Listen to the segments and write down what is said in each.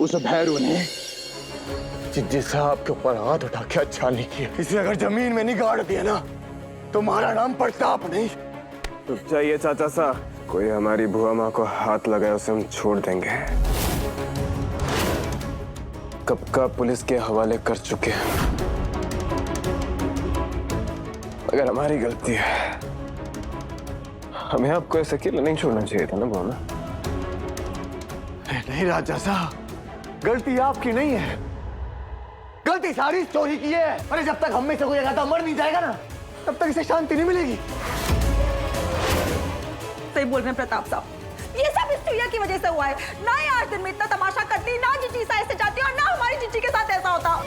उस भैरू ने जिज्जी साहब के ऊपर हाथ उठा के अच्छा नहीं किया। इसे अगर जमीन में नहीं गाड़ दिया ना तो हमारा नाम प्रताप नहीं। रुक जाइए चाचा साहब, कोई हमारी बुआ माँ को हाथ लगाए उसे हम छोड़ देंगे। कब का पुलिस के हवाले कर चुके हैं। अगर हमारी गलती है, हमें आपको ऐसे अकेले नहीं छोड़ना चाहिए था ना बुआ माँ। नहीं राजा साहब, गलती आपकी नहीं है, गलती सारी चोरी की है। अरे जब तक हम में से कोई लगातार मर नहीं जाएगा ना तब तक इसे शांति नहीं मिलेगी। सही बोल रहे हैं प्रताप साहब, ये सब इस चिड़िया की वजह से हुआ है। ना ये 8 दिन में इतना तमाशा करती, ना जिज्जी साइड से जाती और ना हमारी जिज्जी के साथ ऐसा होता।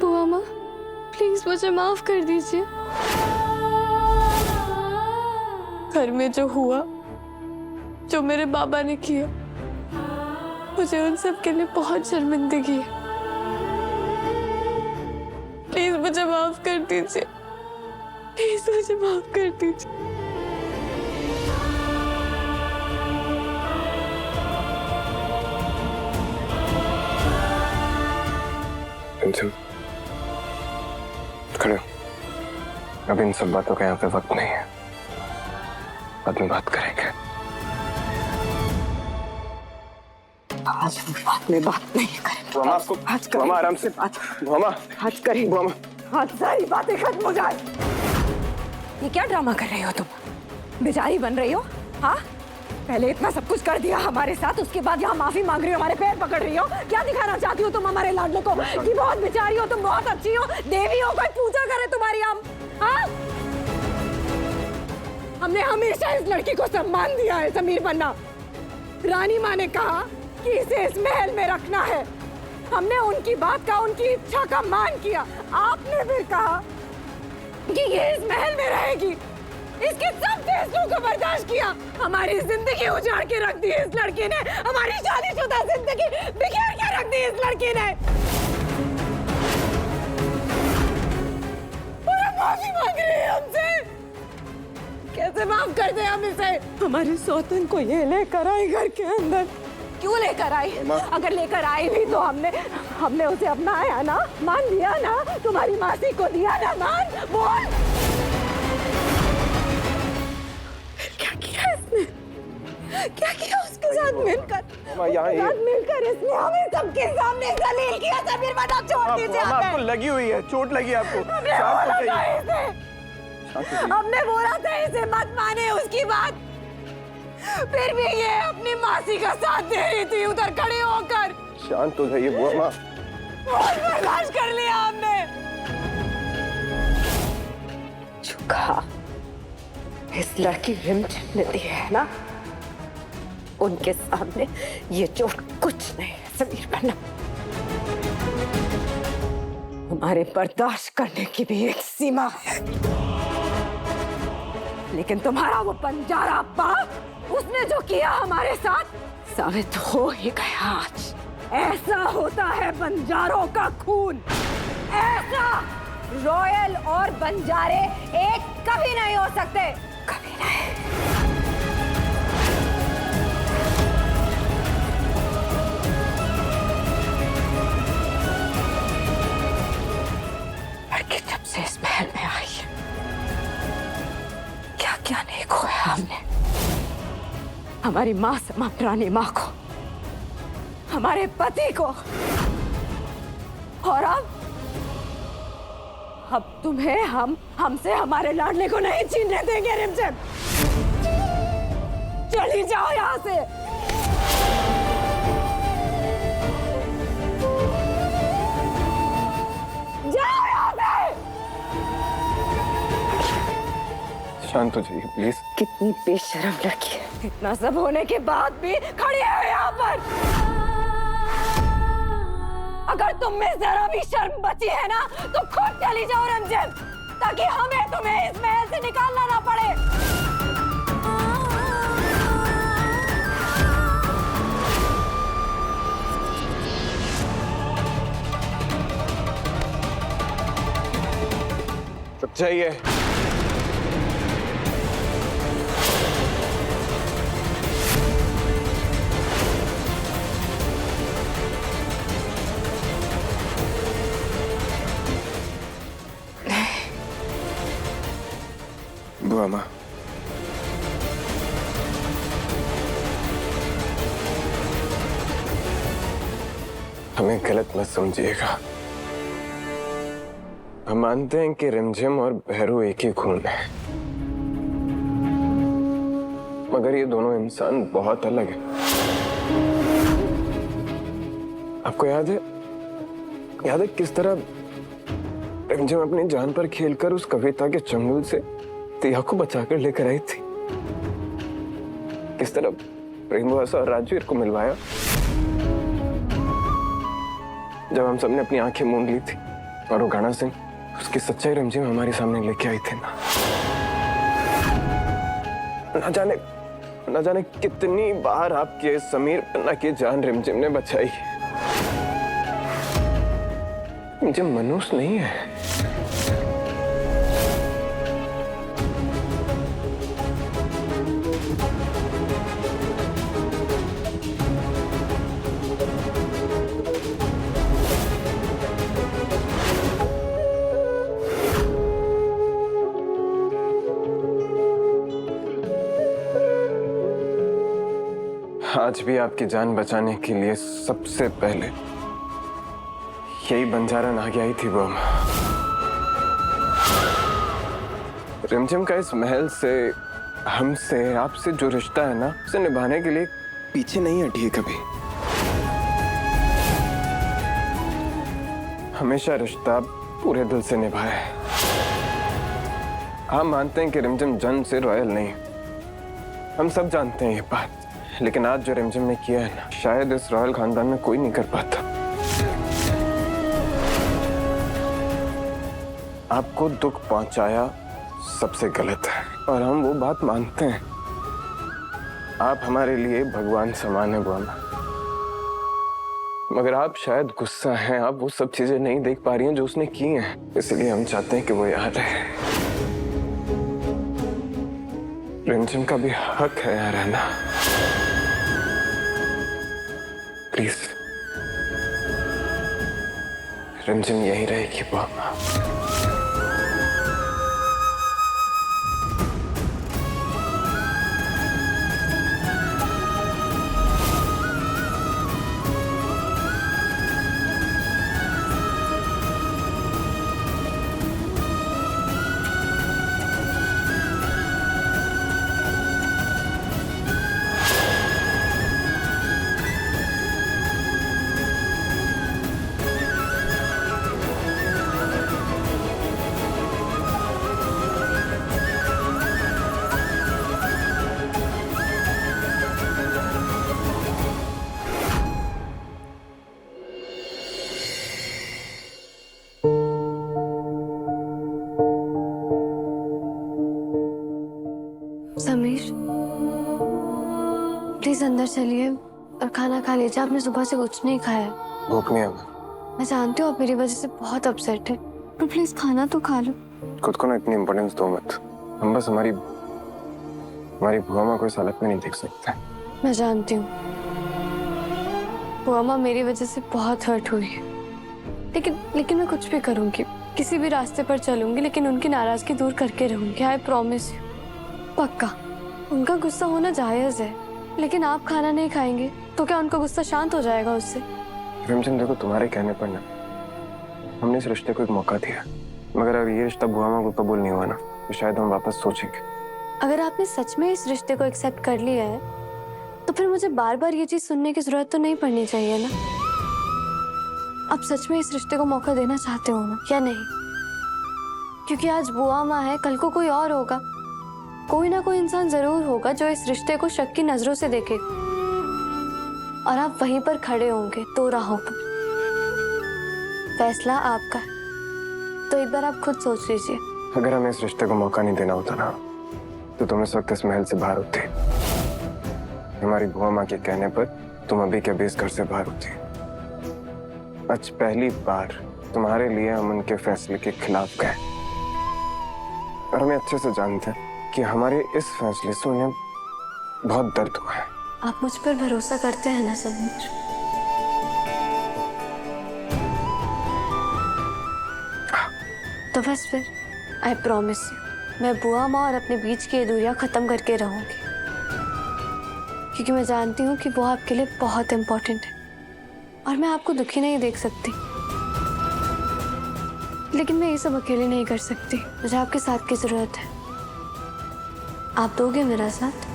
बुआ माँ, प्लीज मुझे माफ कर दीजिए। घर में जो हुआ, जो मेरे बाबा ने किया, मुझे उन सब के लिए बहुत शर्मिंदगी है। प्लीज मुझे माफ कर दीजिए, प्लीज मुझे माफ कर दीजिए। खड़े हो। अब इन सब बातों का यहाँ पे वक्त नहीं है, बाद में बात करेंगे। आज बात में बात नहीं करें। मामा आपको, मामा आराम से, मामा आज करें, मामा आज सारी बातें खत्म हो जाए। ये क्या ड्रामा कर रही हो तुम? बेचारी बन रही हो? हाँ, पहले इतना सब कुछ कर दिया हमारे साथ, उसके बाद यहाँ माफी मांग रही हो, हमारे पैर पकड़ रही हो। क्या दिखाना चाहती हो तुम हमारे लाडले को कि बहुत बेचारी हो तुम, बहुत अच्छी हो, देवी हो, कोई पूजा करे तुम्हारी हम? हाँ, हमने हमेशा इस लड़की को सम्मान दिया है समीर बन्ना। रानी माँ ने कहा कि इसे इस महल में रखना है, हमने उनकी बात का, उनकी इच्छा का मान किया। आपने भी कहा कि ये इस महल में रहेगी, इसके सब फैसलों को बर्दाश्त किया। हमारी जिंदगी उजाड़ के रख दी इस लड़की ने, हमारी शादीशुदा जिंदगी बिखेर के रख दी इस लड़की ने। और अब माफी मांग रही है हमसे। कैसे माफ कर दे हम इसे? हमारी सौतन को ये लेकर आई घर के अंदर, क्यों लेकर आई? अगर लेकर आई भी तो हमने उसे अपनाया ना, मान लिया ना, तुम्हारी मासी को दिया ना मान। बोल, क्या किया इसने? क्या किया उसके साथ मिलकर? इसने हमें सबके सामने जलील किया। समीर बन्ना, छोड़ दीजिए। आपको लगी हुई है, चोट लगी आपको। हमने बोला था इसे मत माने उसकी बात, फिर भी ये अपनी मासी का साथ दे रही थी उधर खड़े होकर। शांत हो जाइए बुआ माँ। बहुत बर्दाश्त कर लिया हमने। चुका इस लड़की रिमझिम ने दी है ना, उनके सामने ये चोट कुछ नहीं है समीर बन्ना। हमारे बर्दाश्त करने की भी एक सीमा है, लेकिन तुम्हारा वो बंजारा बाप, उसने जो किया हमारे साथ साबित हो ही गया आज। ऐसा होता है बंजारों का खून, ऐसा रॉयल और बंजारे एक कभी नहीं हो सकते, कभी नहीं। लड़की जब से इस महल में आई है, क्या क्या नहीं खोया हमने। हमारी माँ समा रानी माँ को, हमारे पति को, और अब तुम्हें हमसे हमारे लाडले को नहीं छीनने देंगे रिमझिम। चली जाओ यहाँ से। जाओ यहाँ से। शांत हो जाइए प्लीज। कितनी बेशर्म लड़की है, इतना सब होने के बाद भी खड़ी है यहाँ पर। अगर तुम में जरा भी शर्म बची है ना तो खुद चली जाओ रिमझिम, ताकि हमें तुम्हें इस महल से निकालना ना पड़े। जाइए। बुआ माँ, हमें गलत मत समझिएगा। हम मानते हैं कि रिमझिम और भैरू एक ही खून है, मगर ये दोनों इंसान बहुत अलग हैं। आपको याद है किस तरह रिमझिम अपनी जान पर खेलकर उस कविता के चंगुल से तिया को बचाकर लेकर आई थी? किस तरह प्रेमवासा और राजवीर को मिलवाया जब हम सबने अपनी आंखें मूंद ली थी, और वो गाना सिंह उसकी सच्चाई रिमझिम हमारे सामने लेके आई थी ना। न जाने कितनी बार आपके समीर पन्ना की जान रिमझिम ने बचाई। रिमझिम मनुष्य नहीं है। आज भी आपकी जान बचाने के लिए सबसे पहले यही बंजारा नागी आई थी। वो रिमझिम का इस महल से, हमसे, आपसे जो रिश्ता है ना, उसे निभाने के लिए पीछे नहीं हटी है कभी। हमेशा रिश्ता पूरे दिल से निभाया है। हम मानते हैं कि रिमझिम जन्म से रॉयल नहीं, हम सब जानते हैं ये बात, लेकिन आज जो रिमझिम ने किया है ना, शायद इस रॉयल खानदान में कोई नहीं कर पाता। आपको दुख पहुंचाया सबसे गलत है, और हम वो बात मानते हैं। आप हमारे लिए भगवान समान है बुआ, मगर आप शायद गुस्सा हैं, आप वो सब चीजें नहीं देख पा रही हैं जो उसने की हैं, इसलिए हम चाहते हैं कि वो यहाँ रहे। रिमझिम का भी हक है यहाँ रहना। प्लीज रिमझिम यहीं रहेगी बुआ। समीर, प्लीज अंदर चलिए और खाना खा लीजिए। आपने सुबह से कुछ नहीं खाया। भूख नहीं है। मैं जानती हूँ आप मेरी वजह से बहुत अपसेट है, पर प्लीज खाना तो खा लो। खुद को ना इतनी इम्पोर्टेंस दो मत। हम बस हमारी बुआ माँ को इस हालत में नहीं देख सकते। मैं जानती हूँ बुआ माँ मेरी वजह से बहुत हर्ट हुई है, लेकिन मैं कुछ भी करूँगी, किसी भी रास्ते पर चलूंगी, लेकिन उनकी नाराजगी दूर करके रहूंगी। I promise you. पक्का। उनका गुस्सा होना जायज है, लेकिन आप खाना नहीं खाएंगे तो क्या उनका गुस्सा शांत हो जाएगा उससे? रिमझिम देखो, तुम्हारे कहने पर ना हमने इस रिश्ते को एक मौका दिया, मगर अगर ये रिश्ता बुआ माँ को कबूल नहीं हुआ ना, तो शायद हम वापस सोचेंगे। अगर आपने सच में इस रिश्ते को एक्सेप्ट कर लिया है तो फिर मुझे बार बार ये चीज सुनने की जरूरत तो नहीं पड़नी चाहिए ना। आप सच में इस रिश्ते को मौका देना चाहते हो ना, या नहीं? क्योंकि आज बुआ माँ है, कल को कोई और होगा। कोई ना कोई इंसान जरूर होगा जो इस रिश्ते को शक की नजरों से देखे, और आप वहीं पर खड़े होंगे दो राहों पर। फैसला आपका है, तो एक बार आप खुद सोच लीजिए। अगर हमें इस रिश्ते को मौका नहीं देना होता ना, तो तुम इस वक्त इस महल से बाहर होती। हमारी बुआ माँ के कहने पर तुम अभी के अभी इस घर से बाहर होती। आज पहली बार तुम्हारे लिए हम उनके फैसले के खिलाफ गए, और हमें अच्छे से जानते हैं कि हमारे इस फैसले से उन्हें बहुत दर्द हुआ है। आप मुझ पर भरोसा करते हैं ना समीर? तो बस फिर आई प्रॉमिस यू, मैं बुआ माँ और अपने बीच की ये दूरियां खत्म करके रहूंगी, क्योंकि मैं जानती हूँ कि वो आपके लिए बहुत इम्पोर्टेंट है और मैं आपको दुखी नहीं देख सकती। लेकिन मैं ये सब अकेले नहीं कर सकती, मुझे आपके साथ की जरूरत है। आप दोगे मेरा साथ?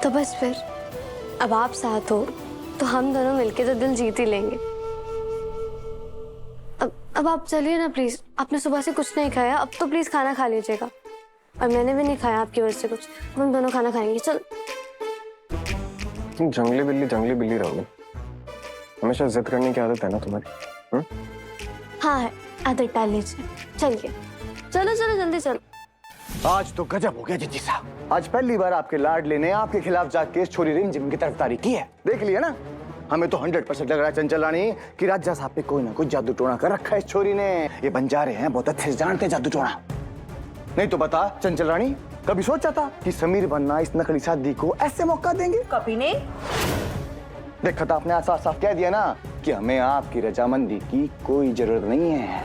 तो बस फिर अब आप साथ हो तो हम दोनों मिलके तो दिल जीत ही लेंगे। अब आप चलिए ना प्लीज, आपने सुबह से कुछ नहीं खाया, अब तो प्लीज खाना खा लीजिएगा। और मैंने भी नहीं खाया आपकी वजह से कुछ, हम दोनों खाना खाएंगे। चल। तुम जंगली बिल्ली रहोगे, हमेशा जिद करने की आदत है ना तुम्हारी। हाँ है, आदत डाल लीजिए। चलिए, चलो चलो जल्दी चलो। आज तो गजब हो गया जीजी साहब, आज पहली बार आपके लाडले ने आपके खिलाफ जाके इस छोरी रिमझिम की तरफदारी की है। देख लिया ना, हमें तो 100% लग रहा है चंचल रानी कि राजा साहब पे कोई ना कोई जादू टोना कर रखा है इस छोरी ने। ये बंजारे हैं, बहुत अच्छे से जानते हैं जादू टोना। नहीं तो बता चंचल रानी, कभी सोचा था कि समीर बनना इस नकली शादी को ऐसे मौका देंगे? कभी नहीं। देखा था आपने साफ साफ कह दिया ना कि हमें आपकी रजामंदी की कोई जरूरत नहीं है।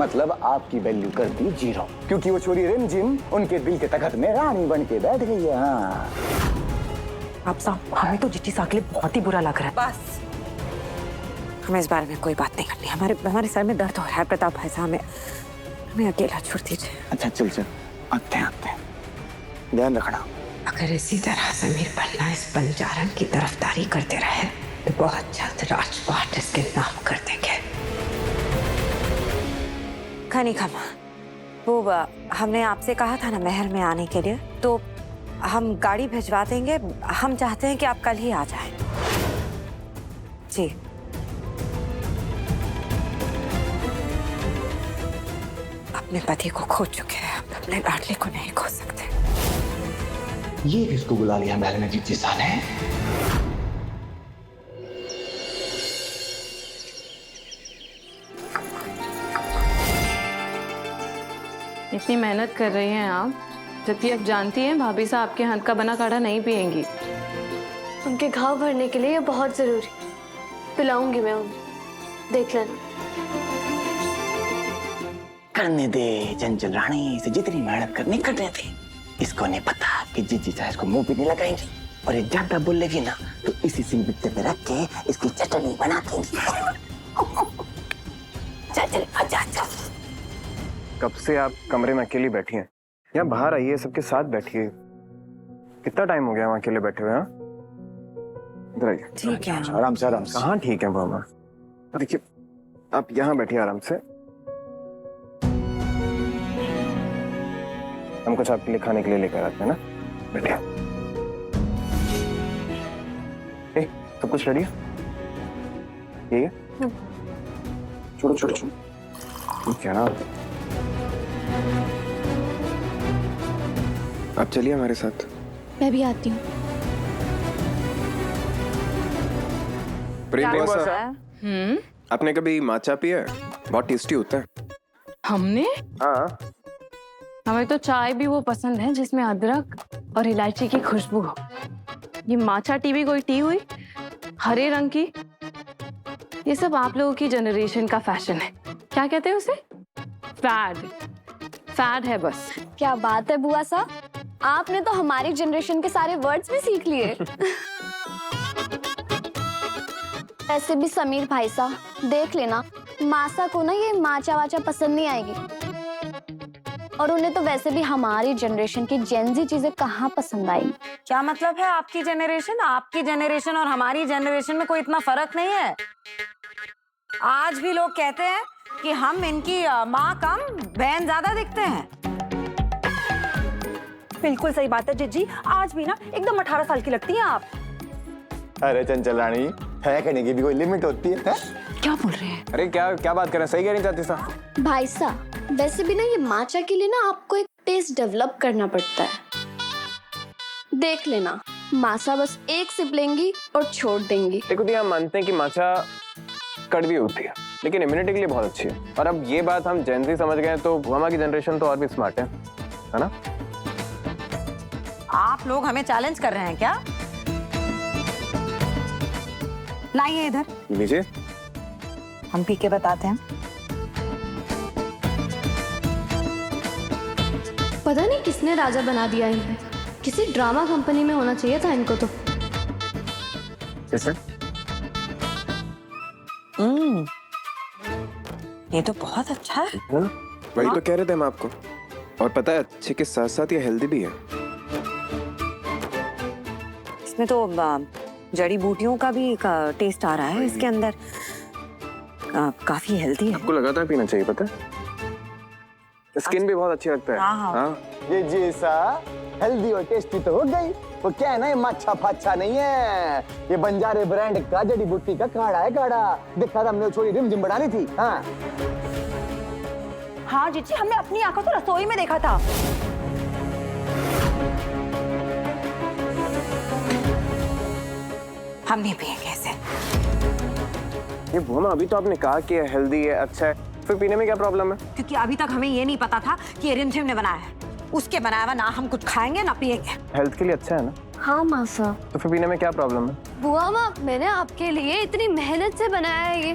मतलब आपकी वैल्यू कर दी 0, क्योंकि वो छोरी रिमझिम उनके दिल के तखत में रानी बन के बैठ गई है। हाँ। आप साहब, हमें तो जीजी साहब के लिए बहुत ही बुरा लग रहा है। बस हमें इस बारे में कोई बात नहीं करनी। हमारे सर में दर्द हो रहा है प्रताप भाई साहब, हमें अकेला छोड़ दीजिए। अच्छा चल आते हैं, ध्यान रखना। अगर इसी तरह समीर पन्ना इस बंजारन की तरफदारी करते रहे तो बहुत जल्द राजपाट इसके नाम कर देंगे। खनी खमा, वो हमने आपसे कहा था ना महल में आने के लिए, तो हम गाड़ी भिजवा देंगे। हम चाहते हैं कि आप कल ही आ जाएं। जी। अपने पति को खो चुके हैं, अपने लाडले को नहीं खो सकते। ये किसको बुला लिया महल में जीजी साहब ने? इतनी मेहनत कर रही हैं आप, जबकि आप जानती हैं भाभी साहब आपके हाथ का बना काढ़ा नहीं पिएंगी। उनके घाव भरने के लिए ये बहुत जरूरी, पिलाऊंगी मैं उन्हें, देख लेना। करने दे चंचल रानी, से जितनी मेहनत करनी करने दे। इसको नहीं पता कि जीजी साहब इसको मुंह पे नहीं लगाएंगे, और ये ज्यादा बोलेगी ना तो इसी सिलबट्टे पे रख के इसकी चटनी बना देंगे। चल आजा। कब से आप कमरे में अकेली बैठी हैं? यहाँ बाहर आइए, सबके साथ बैठिए। कितना टाइम हो गया वहाँ अकेले बैठे हुए? इधर आइए। ठीक है। आराम से। कहाँ ठीक है मामा? देखिए, आप यहाँ बैठिए आराम से। हम कुछ आपके लिए खाने के लिए लेकर आते हैं ना। बैठिए। सब कुछ रेडी है? ये छोड़ो। क्या ना, आप चलिए हमारे साथ। मैं भी आती हूँ। प्रेम आपने कभी माचा पिया है? बहुत टेस्टी होता है। हमने? हाँ। हमें तो चाय भी वो पसंद है जिसमें अदरक और इलायची की खुशबू हो। ये माचा टी भी कोई टी हुई हरे रंग की? ये सब आप लोगों की जनरेशन का फैशन है। क्या कहते हैं उसे? फैड है बस। क्या बात है बुआ साहब, आपने तो हमारी जनरेशन के सारे वर्ड्स भी सीख लिए। ऐसे भी समीर भाई साहब देख लेना, मासा को ना ये माचा वाचा पसंद नहीं आएगी, और उन्हें तो वैसे भी हमारी जनरेशन की जेनजी चीजें कहाँ पसंद आएगी। क्या मतलब है आपकी जनरेशन और हमारी जनरेशन में कोई इतना फर्क नहीं है। आज भी लोग कहते हैं कि हम इनकी माँ कम बहन ज्यादा दिखते हैं। बिल्कुल सही बात है जीजी, आज भी ना एकदम 18 साल की लगती हैं आप। अरे चंचल रानी, है कहने की भी कोई लिमिट होती है? क्या बोल रहे हैं? अरे क्या क्या बात कर रहे हैं, सही कह रही चाहती साहब। भाई साहब वैसे भी ना ये माचा के लिए ना आपको एक टेस्ट डेवलप करना पड़ता है। देख लेना, मासा बस एक सिप लेंगी और छोड़ देंगी। देखो दी, हम मानते हैं कि माचा कड़वी होती है लेकिन इम्यूनिटी के लिए बहुत अच्छी है। और अब ये बात हम जेन ज़ी समझ गए तो हमारी जनरेशन तो और भी स्मार्ट है ना? आप लोग हमें चैलेंज कर रहे हैं क्या? लाइए इधर, लीजिए। हम पी के बताते हैं। पता नहीं किसने राजा बना दिया इन्हें। किसी ड्रामा कंपनी में होना चाहिए था इनको तो। कैसे? ये तो बहुत अच्छा है। वही तो कह रहे थे हम आपको। और पता है अच्छे के साथ साथ ये हेल्दी भी है। इसमें तो जड़ी बूटियों का भी टेस्ट आ रहा है इसके अंदर। काफी हेल्दी है। आपको लगातार पीना चाहिए, पता है स्किन भी बहुत अच्छी लगता है। हाँ। ये जैसा हेल्दी और टेस्टी तो हो गई। वो क्या है ना, ये माच्छा फाच्छा नहीं है, ये बंजारे ब्रांड का जड़ी बूटी का काढ़ा है। काढ़ा देखा था हमने, छोरी रिमझिम बनानी थी। हाँ हाँ जीजी, हमने अपनी आंखों से रसोई में देखा था। हम नहीं पिएंगे इसे। ये बुआ अभी तो आपने कहा कि हेल्दी है, अच्छा है, फिर पीने में क्या प्रॉब्लम है? क्योंकि अभी तक हमें ये नहीं पता था कि ये रिमझिम ने बनाया है। उसके बनाया हुआ ना हम कुछ खाएंगे ना पिएंगे। हेल्थ के लिए अच्छा है ना? हाँ मासा। तो फिर पीने में क्या प्रॉब्लम है? बुआ माँ, मैंने आपके लिए इतनी मेहनत से बनाया है ये।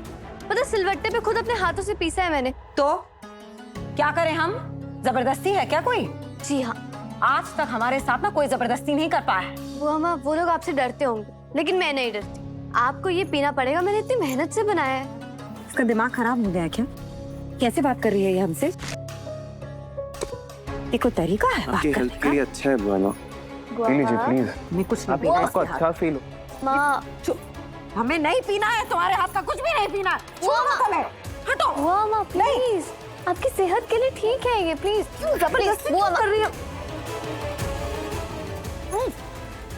पता सिलवट्टे पे खुद अपने हाथों से पीसा है मैंने। तो क्या करें हम? जबरदस्ती है क्या कोई? जी हाँ। आज तक हमारे साथ ना कोई जबरदस्ती नहीं कर पाया है। बुआ माँ, वो लोग आपसे डरते होंगे लेकिन मैं नहीं डरती। आपको ये पीना पड़ेगा, मैंने इतनी मेहनत से बनाया है। इसका दिमाग खराब हो गया है क्या? कैसे बात कर रही है ये हमसे? ये कोई तरीका है बात आपकी करने हेल्थ के लिए अच्छा है बुआ। पी लीजिए प्लीज। मैं कुछ नहीं आप पीना आपको इसके अच्छा फील हो। माँ, हमें नहीं पीना है, तुम्हारे हाथ का कुछ भी नहीं पीना है। छोड़ो हमें, हटो। बुआ माँ प्लीज, आपकी सेहत के लिए ठीक है ये, प्लीज। क्यों जबरदस्ती बुआ कर रही हो?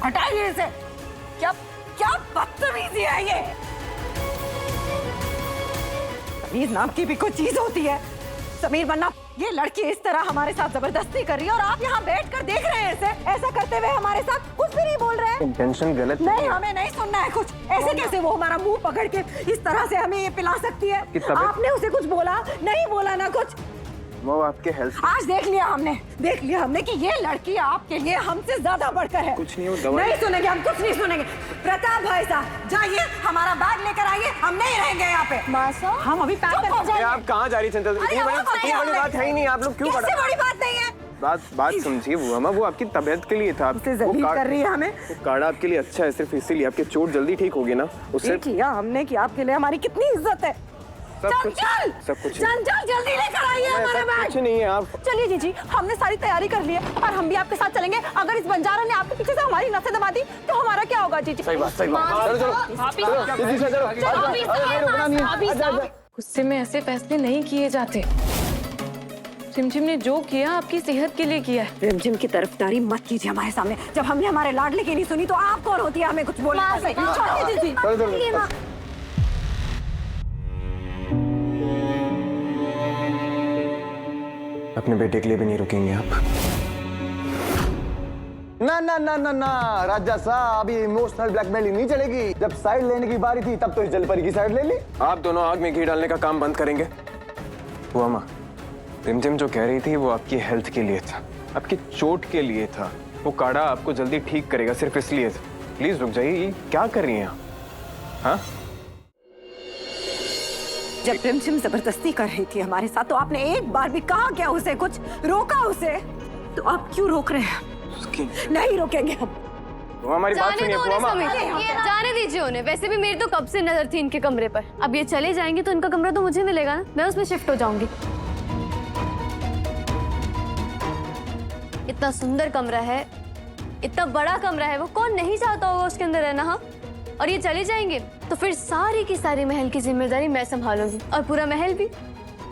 हटाइए इसे। क्या क्या बदतमीजी है ये? तमीज नाम की भी कोई चीज होती है? समीर बन्ना, ये लड़की इस तरह हमारे साथ जबरदस्ती कर रही है और आप यहाँ बैठकर देख रहे हैं इसे। ऐसा करते हुए हमारे साथ कुछ भी नहीं बोल रहे हैं। इंटेंशन गलत नहीं, हमें नहीं सुनना है कुछ। ऐसे कैसे वो हमारा मुंह पकड़ के इस तरह से हमें ये पिला सकती है? आपने उसे कुछ बोला? नहीं बोला ना कुछ। वो आपके हेल्थ आज देख लिया हमने कि ये लड़की आपके लिए हमसे ज्यादा बढ़कर है। कुछ नहीं, वो दवा नहीं सुनेंगे, हम कुछ नहीं सुनेंगे। प्रताप भाई साहब जाइए, हमारा बैग लेकर आइए, हम नहीं रहेंगे यहाँ पे। मासा, हम अभी पैक कर जाएंगे। आप कहाँ जा रही चंचल? इतनी बड़ी बात है ही नहीं, आप लोग क्यों कैसे बड़ी बात नहीं है? बात समझिए बुआ, वो आपकी तबीयत के लिए था। उसे जलील कर रही है हमें। वो काढ़ा आपके लिए अच्छा है, सिर्फ इसीलिए। आपकी चोट जल्दी ठीक होगी ना उससे। किया हमने कि आपके लिए हमारी कितनी इज्जत है। सब कुछ चंचल जल्दी लेकर आइए हमारा बैग। कुछ नहीं है आप। चलिए जीजी, हमने सारी तैयारी कर ली है और हम भी आपके साथ चलेंगे। अगर इस बंजारा ने आपके पीछे से हमारी नसें दबा दी तो हमारा क्या होगा जीजी? सही बात। चलो। गुस्से में ऐसे फैसले नहीं किए जाते। रिमझिम ने जो किया आपकी सेहत के लिए किया है। रिमझिम की तरफदारी मत कीजिए हमारे सामने। जब हमने हमारे लाडले की नहीं सुनी तो आप कौन होती है हमें कुछ बोलने? अपने बेटे के लिए भी नहीं रुकेंगे आप? ना ना ना ना ना राजा साहब, अभी इमोशनल ब्लैकमेलिंग नहीं चलेगी। जब साइड लेने की बारी थी तब तो इस जलपरी की साइड ले ली। आप दोनों आग में घी डालने का काम बंद करेंगे? बुआ माँ, रिमझिम जो कह रही थी वो आपकी हेल्थ के लिए था, आपकी चोट के लिए था। वो काढ़ा आपको जल्दी ठीक करेगा, सिर्फ इसलिए था। प्लीज रुक जाइए, ये क्या कर रही हैं आप? हाँ, जब रिमझिम जबरदस्ती कर रही थी हमारे साथ तो आपने एक बार भी कहा क्या उसे? कुछ रोका उसे? तो आप क्यों रोक रहे हैं? नहीं रोकेंगे हम। वो हमारी बात जाने सुनिए दो बुआ उन्हें माँ। समीर, जाने दीजिए उन्हें। वैसे भी मेरी तो कब से नजर थी इनके कमरे पर। अब ये चले जाएंगे तो इनका कमरा तो मुझे मिलेगा ना, मैं उसमें शिफ्ट हो जाऊंगी। इतना सुंदर कमरा है, इतना बड़ा कमरा है, वो कौन नहीं चाहता होगा उसके अंदर रहना? हाँ, और ये चले जाएंगे तो फिर सारी की सारी महल की जिम्मेदारी मैं संभालूंगी और पूरा महल भी।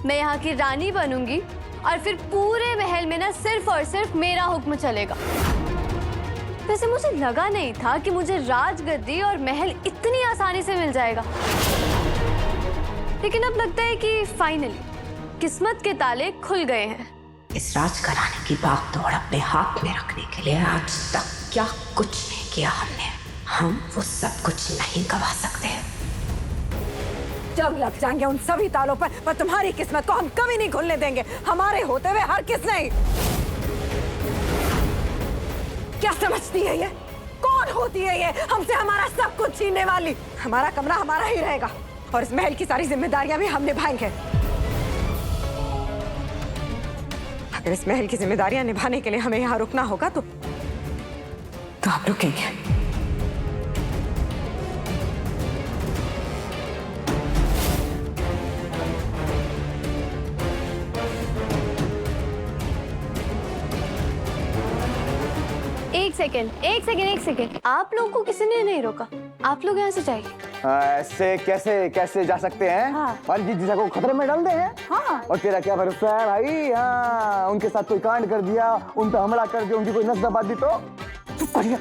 मैं यहाँ की रानी बनूंगी और फिर पूरे महल में ना सिर्फ और सिर्फ मेरा हुक्म चलेगा। वैसे मुझे लगा नहीं था कि मुझे राजगद्दी और महल इतनी आसानी से मिल जाएगा, लेकिन अब लगता है कि फाइनली किस्मत के ताले खुल गए हैं। इस राजघराने की भागदौड़ अपने हाथ में रखने के लिए आज तक क्या कुछ नहीं किया हमने, हम वो सब कुछ नहीं गवा सकते। जब लग जाएंगे उन सभी तालों पर तुम्हारी किस्मत को हम कभी नहीं खुलने देंगे, हमारे होते हुए हर किस नहीं। क्या समझती है ये? कौन होती है ये हमसे हमारा सब कुछ छीनने वाली? हमारा कमरा हमारा ही रहेगा और इस महल की सारी जिम्मेदारियां भी हम निभाएंगे। अगर इस महल की जिम्मेदारियां निभाने के लिए हमें यहाँ रुकना होगा तो हम रुकेंगे। एक सेकेंड, आप लोगों को किसी ने नहीं रोका, आप लोग यहाँ से जाइए। ऐसे कैसे जा सकते हैं? हाँ। और जिस को खतरे में डाल दे हैं। हाँ। और तेरा क्या भरोसा है भाई? हाँ, उनके साथ कोई कांड कर दिया, उन पर हमला कर दिया, उनकी कोई नस दबा दी तो चुप करिए।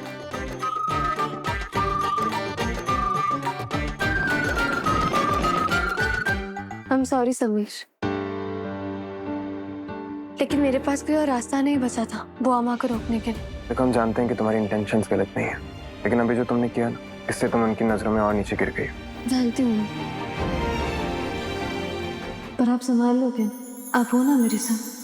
I'm sorry समीर, लेकिन मेरे पास कोई और रास्ता नहीं बचा था बुआ माँ को रोकने के लिए। देखो, हम जानते हैं कि तुम्हारी इंटेंशंस गलत नहीं है, लेकिन अभी जो तुमने किया ना, इससे तुम उनकी नजरों में और नीचे गिर गई। जानती हूँ, पर आप संभाल लोगे, आप हो ना मेरे साथ।